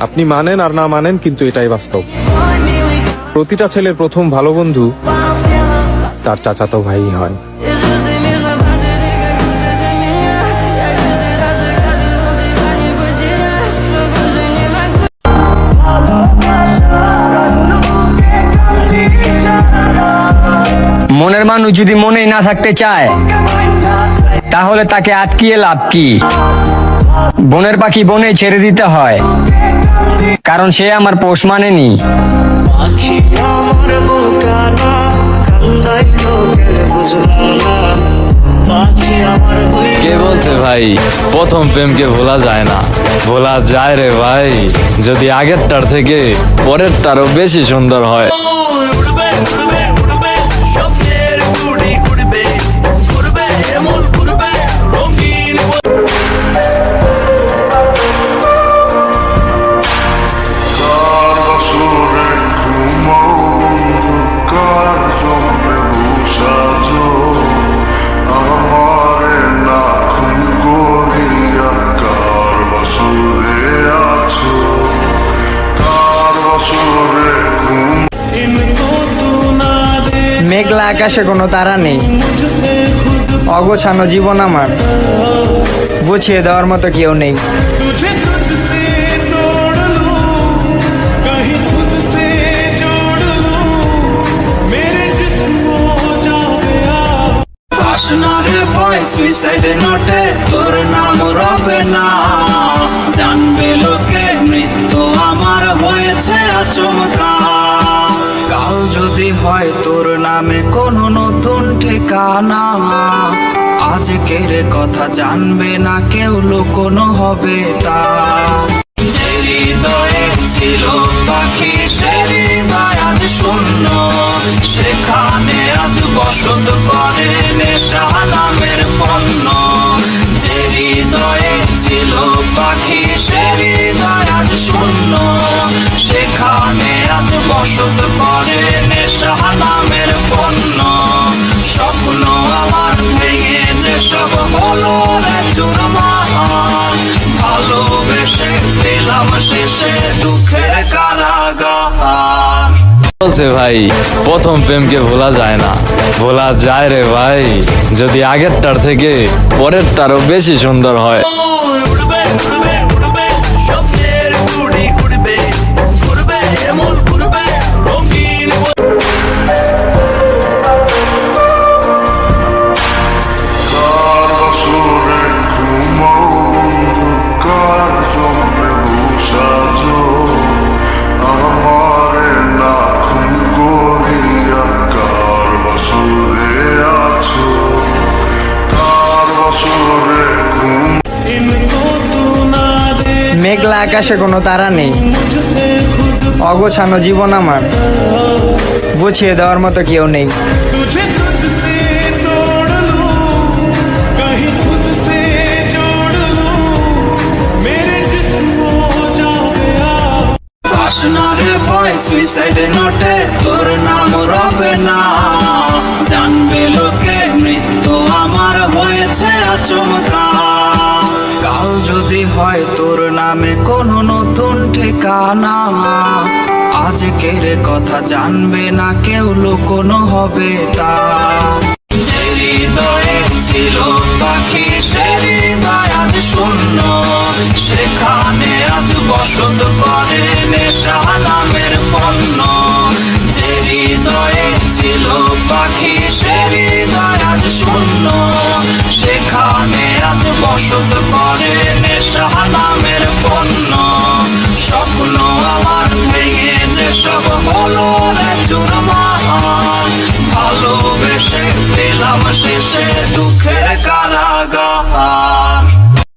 আপনি মানেন আর না মানেন, কিন্তু এটাই বাস্তব। প্রতিটা ছেলের প্রথম ভালো বন্ধু তার চাচাতো ভাই হয়। মনের মানুষ যদি মনেই না থাকতে চায়, তাহলে তাকে আটকিয়ে লাভ কি? বনের পাখি বনে ছেড়ে দিতে হয়, কারণ সে আমার পোষ মানেনি। কে বলছে ভাই প্রথম প্রেমকে ভোলা যায় না? ভোলা যায় রে ভাই, যদি আগেরটার থেকে পরেরটারও বেশি সুন্দর হয়। মেঘলা আকাশে কোনো তারা নেই, অগোছানো জীবন আমার, বুঝিয়ে দেওয়ার মতো কেউ নেই। সুইসাইড নোটে তোর নাম রবে না, জানবে লোকে মৃত্যু আমার হয়েছে আচমকা। কাল যদি হয় তোর নামে কোনো নতুন ঠিকানা, আজকের কথা জানবে না কেউ, লুকোনো হবে তা। যে হৃদয়ে ছিল পাখি সে হৃদয় আজ শূন্য, সেখানে আজ বসত করে নেশা নামের পণ্য। যে হৃদয়ে ছিল পাখি সে হৃদয় আজ শূন্য, সেখানে আজ বসত করে নেশা নামের পণ্য। স্বপ্ন আমার ভেঙে যে সব হলো রে চুরমার, ভালোবেসে দিলাম শেষে দুঃখের কারাগার। বলছে ভাই প্রথম প্রেমকে ভোলা যায় না। ভোলা যায় রে ভাই, যদি আগেরটার থেকে পরেরটারও বেশি সুন্দর হয়। মেঘলা আকাশে কোনো তারা নেই, অগোছানো জীবন আমার, বুঝিয়ে দেওয়ার মতো কেউ নেই। সুইসাইড নোটে তোর নাম রবে না, জানবে লোকে মৃত্যু আমার হয়েছে আচমকা। কাল যদি হয় তোর নামে কোনো নতুন ঠিকানা, আজকের কথা জানবে না কেউ, লুকোনো হবে তা। যে হৃদয়ে ছিল পাখি সে হৃদয় আজ শূন্য, সেখানে আজ বসত করে নেশা নামের পণ্য। যে হৃদয়ে ছিল পাখি সে হৃদয় আজ শূন্য, সেখানে আজ বসত করে নেশা নামের পণ্য। স্বপ্ন আমার ভেঙে যে সব হলো রে চুরমার, ভালোবেসে দিলাম শেষে দুঃখের কারাগার।